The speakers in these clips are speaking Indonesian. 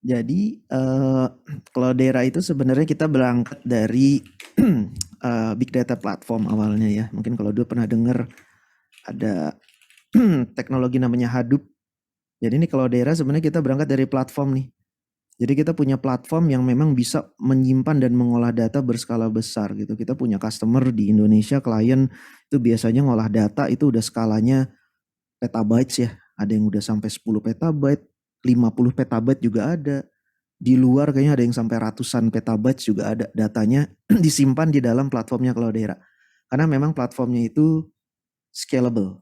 Jadi Cloudera itu sebenarnya kita berangkat dari big data platform awalnya ya. Mungkin kalau dulu pernah dengar ada teknologi namanya Hadoop. Jadi ini Cloudera sebenarnya kita berangkat dari platform nih. Jadi kita punya platform yang memang bisa menyimpan dan mengolah data berskala besar gitu. Kita punya customer di Indonesia, klien itu biasanya ngolah data itu udah skalanya petabytes ya. Ada yang udah sampai 10 petabyte, 50 petabyte juga ada. Di luar kayaknya ada yang sampai ratusan petabytes juga ada datanya disimpan di dalam platformnya Cloudera. Karena memang platformnya itu scalable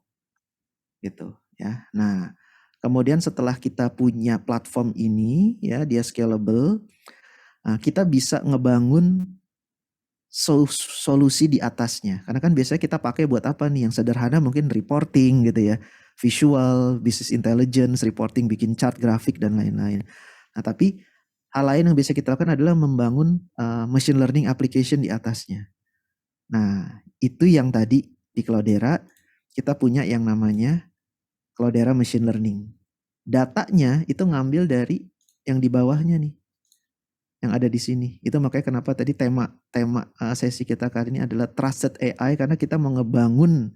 gitu ya. Nah, kemudian setelah kita punya platform ini ya, dia scalable, kita bisa ngebangun solusi di atasnya. Karena kan biasanya kita pakai buat apa nih? Yang sederhana mungkin reporting gitu ya. Visual, business intelligence, reporting, bikin chart, grafik, dan lain-lain. Nah, tapi hal lain yang bisa kita lakukan adalah membangun machine learning application di atasnya. Nah, itu yang tadi di Cloudera kita punya yang namanya Cloudera Machine Learning. Datanya itu ngambil dari yang di bawahnya nih, yang ada di sini. Itu makanya kenapa tadi tema sesi kita kali ini adalah Trusted AI, karena kita mau ngebangun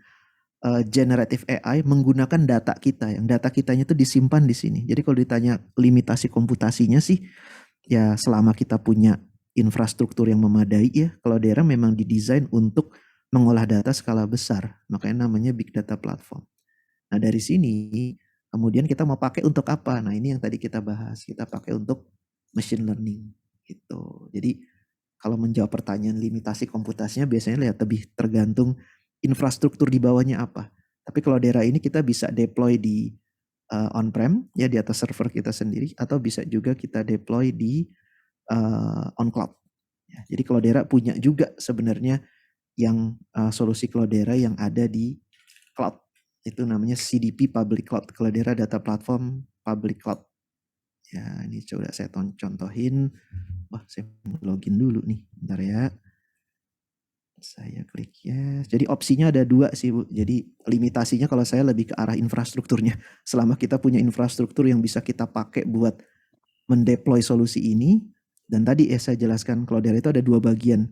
generative AI menggunakan data kita. Yang data kitanya itu disimpan di sini. Jadi kalau ditanya limitasi komputasinya sih, ya selama kita punya infrastruktur yang memadai ya, Cloudera memang didesain untuk mengolah data skala besar. Makanya namanya Big Data Platform. Nah dari sini kemudian kita mau pakai untuk apa? Nah ini yang tadi kita bahas. Kita pakai untuk machine learning gitu. Jadi kalau menjawab pertanyaan limitasi komputasinya biasanya lihat lebih tergantung infrastruktur di bawahnya apa. Tapi kalau daerah ini kita bisa deploy di on-prem ya di atas server kita sendiri, atau bisa juga kita deploy di on cloud. Ya, jadi Cloudera punya juga sebenarnya yang solusi Cloudera yang ada di cloud. Itu namanya CDP Public Cloud, Cloudera Data Platform Public Cloud. Ya, ini coba saya contohin. Wah, saya login dulu nih. Bentar ya. Saya klik yes. Jadi opsinya ada dua sih Bu. Jadi limitasinya kalau saya lebih ke arah infrastrukturnya. Selama kita punya infrastruktur yang bisa kita pakai buat mendeploy solusi ini. Dan tadi saya jelaskan Cloudera itu ada dua bagian.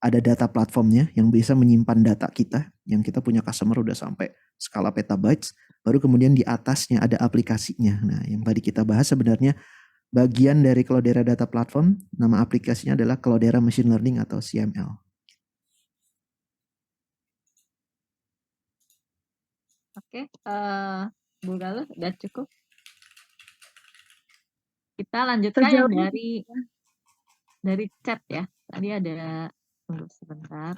Ada data platformnya yang bisa menyimpan data kita. Yang kita punya customer udah sampai skala petabytes. Baru kemudian di atasnya ada aplikasinya. Nah yang tadi kita bahas sebenarnya bagian dari Cloudera Data Platform. Nama aplikasinya adalah Cloudera Machine Learning atau CML. Oke, Bu Galuh udah cukup. Kita lanjutkan yang dari chat ya. Tadi ada, tunggu sebentar.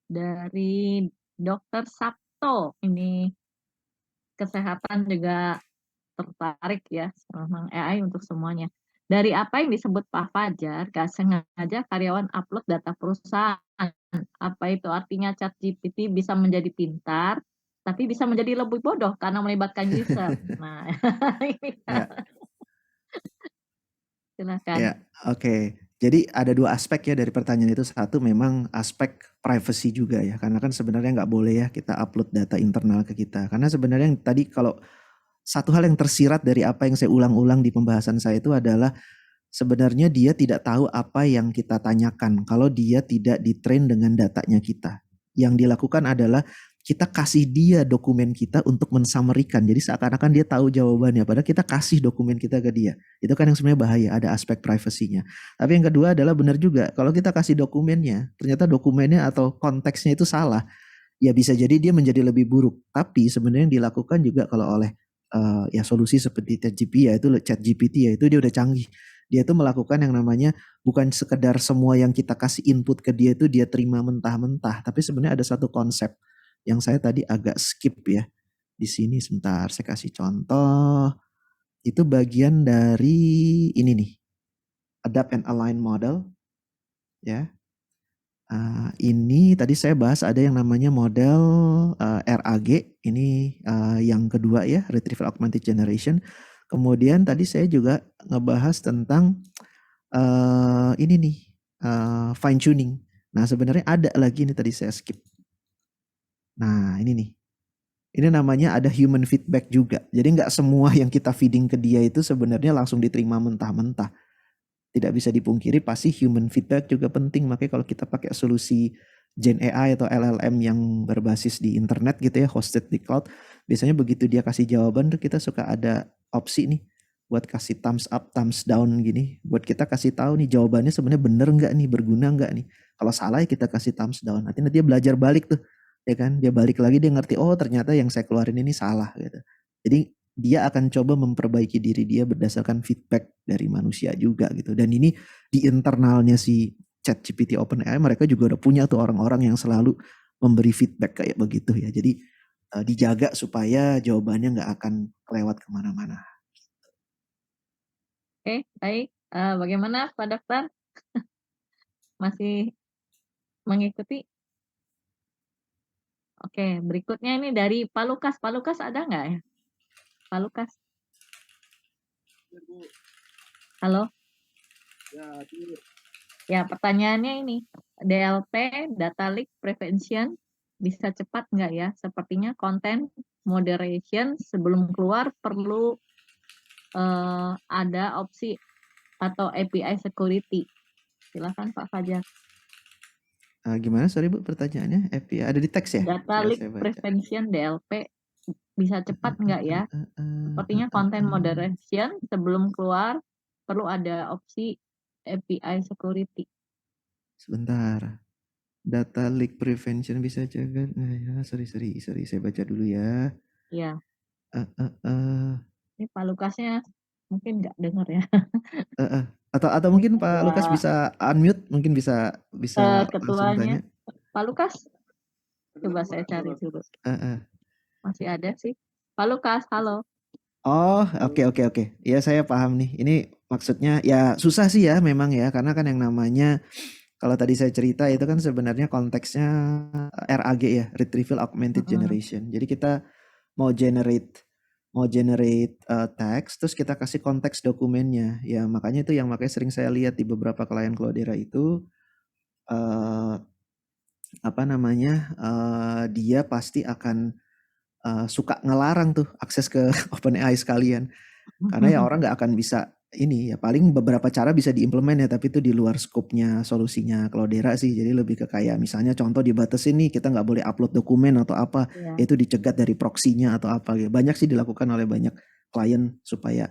Dari Dr. Sabto, ini kesehatan juga tertarik ya sama AI untuk semuanya. Dari apa yang disebut Pak Fajar, gak sengaja karyawan upload data perusahaan. Apa itu artinya ChatGPT bisa menjadi pintar, tapi bisa menjadi lebih bodoh karena melibatkan user. Nah, ini Ya. silakan. Ya, oke. Jadi ada dua aspek ya dari pertanyaan itu. Satu memang aspek privacy juga ya. Karena kan sebenarnya nggak boleh ya kita upload data internal ke kita. Karena sebenarnya yang tadi kalau satu hal yang tersirat dari apa yang saya ulang-ulang di pembahasan saya itu adalah sebenarnya dia tidak tahu apa yang kita tanyakan kalau dia tidak ditrain dengan datanya kita. Yang dilakukan adalah kita kasih dia dokumen kita untuk mensummary-kan. Jadi seakan-akan dia tahu jawabannya, padahal kita kasih dokumen kita ke dia. Itu kan yang sebenarnya bahaya, ada aspek privasinya. Tapi yang kedua adalah benar juga, kalau kita kasih dokumennya, ternyata dokumennya atau konteksnya itu salah, ya bisa jadi dia menjadi lebih buruk. Tapi sebenarnya yang dilakukan juga kalau oleh ya solusi seperti ChatGPT ya itu dia udah canggih. Dia itu melakukan yang namanya bukan sekedar semua yang kita kasih input ke dia itu dia terima mentah-mentah, tapi sebenarnya ada satu konsep yang saya tadi agak skip ya. Di sini sebentar saya kasih contoh. Itu bagian dari ini nih. Adapt and Align Model ya. Ini tadi saya bahas ada yang namanya model RAG, ini yang kedua ya, Retrieval Augmented Generation. Kemudian tadi saya juga ngebahas tentang ini nih, fine tuning. Nah sebenarnya ada lagi nih tadi saya skip. Nah ini nih, Ini namanya ada human feedback juga. Jadi nggak semua yang kita feeding ke dia itu sebenarnya langsung diterima mentah-mentah. Tidak bisa dipungkiri pasti human feedback juga penting. Makanya kalau kita pakai solusi Gen AI atau LLM yang berbasis di internet gitu ya, hosted di cloud, biasanya begitu dia kasih jawaban tuh kita suka ada opsi nih buat kasih thumbs up, thumbs down gini. Buat kita kasih tahu nih jawabannya sebenarnya bener nggak nih, berguna nggak nih. Kalau salah ya kita kasih thumbs down. Nanti dia belajar balik tuh, ya kan? Dia balik lagi dia ngerti, oh ternyata yang saya keluarin ini salah gitu. Jadi dia akan coba memperbaiki diri dia berdasarkan feedback dari manusia juga gitu. Dan ini di internalnya si ChatGPT OpenAI mereka juga udah punya tuh orang-orang yang selalu memberi feedback kayak begitu ya. Jadi dijaga supaya jawabannya nggak akan kelewat kemana-mana. Oke, baik. Bagaimana Pak Dokter? Masih mengikuti? Oke, berikutnya ini dari Pak Lukas. Pak Lukas ada nggak ya? Pak Lukas? Halo? Ya, pertanyaannya ini. DLP, Data Leak Prevention, bisa cepat nggak ya? Sepertinya konten moderation sebelum keluar perlu ada opsi atau API security. Silakan Pak Fajar. Gimana sorry Bu pertanyaannya? API ada di teks ya? Data Coba Leak saya baca. Prevention DLP bisa cepat nggak ya? Sepertinya konten moderation sebelum keluar perlu ada opsi API security. Sebentar. Data leak prevention bisa jaga. Ya, sorry saya baca dulu ya. Iya. Uh, uh, uh. Ini Pak Lukasnya mungkin nggak dengar ya. Atau mungkin Pak Lukas bisa unmute, mungkin bisa langsung Ketuanya tanya. Pak Lukas, coba saya cari dulu. Masih ada sih. Pak Lukas, halo. Oh, oke. Ya saya paham nih. Ini maksudnya ya susah sih ya memang ya, karena kan yang namanya kalau tadi saya cerita itu kan sebenarnya konteksnya RAG ya, Retrieval Augmented Generation. Jadi kita mau generate teks, terus kita kasih konteks dokumennya. Ya makanya itu yang makanya sering saya lihat di beberapa klien Cloudera itu dia pasti akan suka ngelarang tuh akses ke OpenAI sekalian. Karena ya orang nggak akan bisa ini ya paling beberapa cara bisa diimplement ya tapi itu di luar skopnya solusinya Cloudera sih. Jadi lebih ke kayak misalnya contoh dibatasin nih kita nggak boleh upload dokumen atau apa, itu dicegat dari proksinya atau apa gitu. Banyak sih dilakukan oleh banyak klien supaya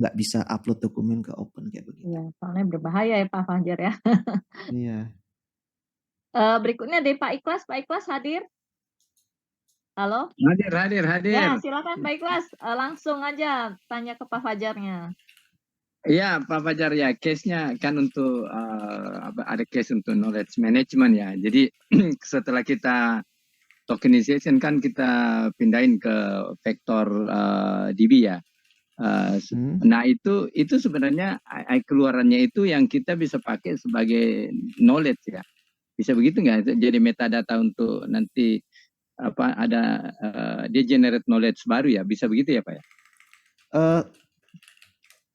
nggak bisa upload dokumen ke open kayak begitu. Iya, soalnya berbahaya ya Pak Fajar ya. Iya. Berikutnya dari Pak Ikhlas. Pak Ikhlas hadir? Halo? Hadir. Ya, silakan Pak Ikhlas. Langsung aja tanya ke Pak Fajarnya. Iya, Pak Fajar ya, case-nya kan untuk ada case untuk knowledge management ya. Jadi setelah kita tokenization kan kita pindahin ke vektor DB ya. Nah itu sebenarnya keluarannya itu yang kita bisa pakai sebagai knowledge ya. Bisa begitu nggak? Jadi metadata untuk nanti ada dia generate knowledge baru ya. Bisa begitu ya Pak ya?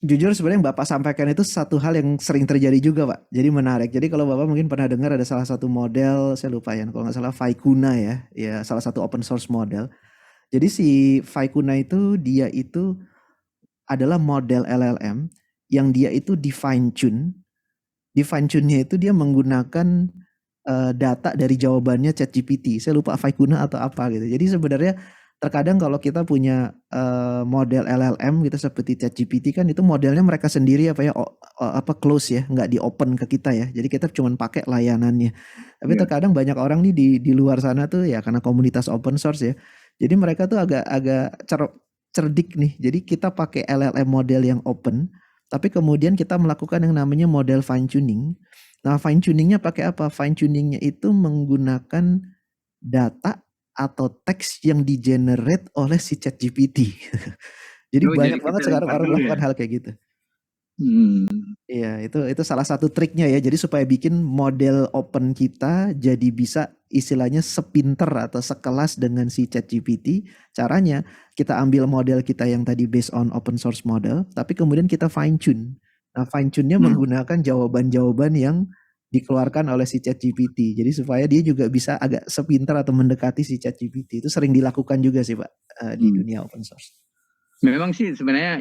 Jujur sebenarnya yang Bapak sampaikan itu satu hal yang sering terjadi juga Pak. Jadi menarik. Jadi kalau Bapak mungkin pernah dengar ada salah satu model, saya lupa ya, kalau nggak salah Vicuna ya salah satu open source model. Jadi si Vicuna itu dia itu adalah model LLM yang dia itu di fine tune. Di fine tune-nya itu dia menggunakan data dari jawabannya ChatGPT. Saya lupa Vicuna atau apa gitu. Jadi sebenarnya terkadang kalau kita punya model LLM gitu seperti ChatGPT kan itu modelnya mereka sendiri close ya, nggak di open ke kita ya. Jadi kita cuma pakai layanannya. Tapi terkadang banyak orang nih di luar sana tuh ya karena komunitas open source ya. Jadi mereka tuh agak cerdik nih. Jadi kita pakai LLM model yang open, tapi kemudian kita melakukan yang namanya model fine tuning. Nah, fine tuningnya pakai apa? Fine tuningnya itu menggunakan data atau teks yang di-generate oleh si ChatGPT. Jadi banyak banget sekarang orang melakukan hal kayak gitu. Iya, itu salah satu triknya ya. Jadi supaya bikin model open kita jadi bisa istilahnya sepinter atau sekelas dengan si ChatGPT. Caranya kita ambil model kita yang tadi based on open source model, tapi kemudian kita fine tune. Nah, fine tune-nya menggunakan jawaban-jawaban yang dikeluarkan oleh si ChatGPT. Jadi supaya dia juga bisa agak sepintar atau mendekati si ChatGPT. Itu sering dilakukan juga sih Pak di dunia open source. Memang sih sebenarnya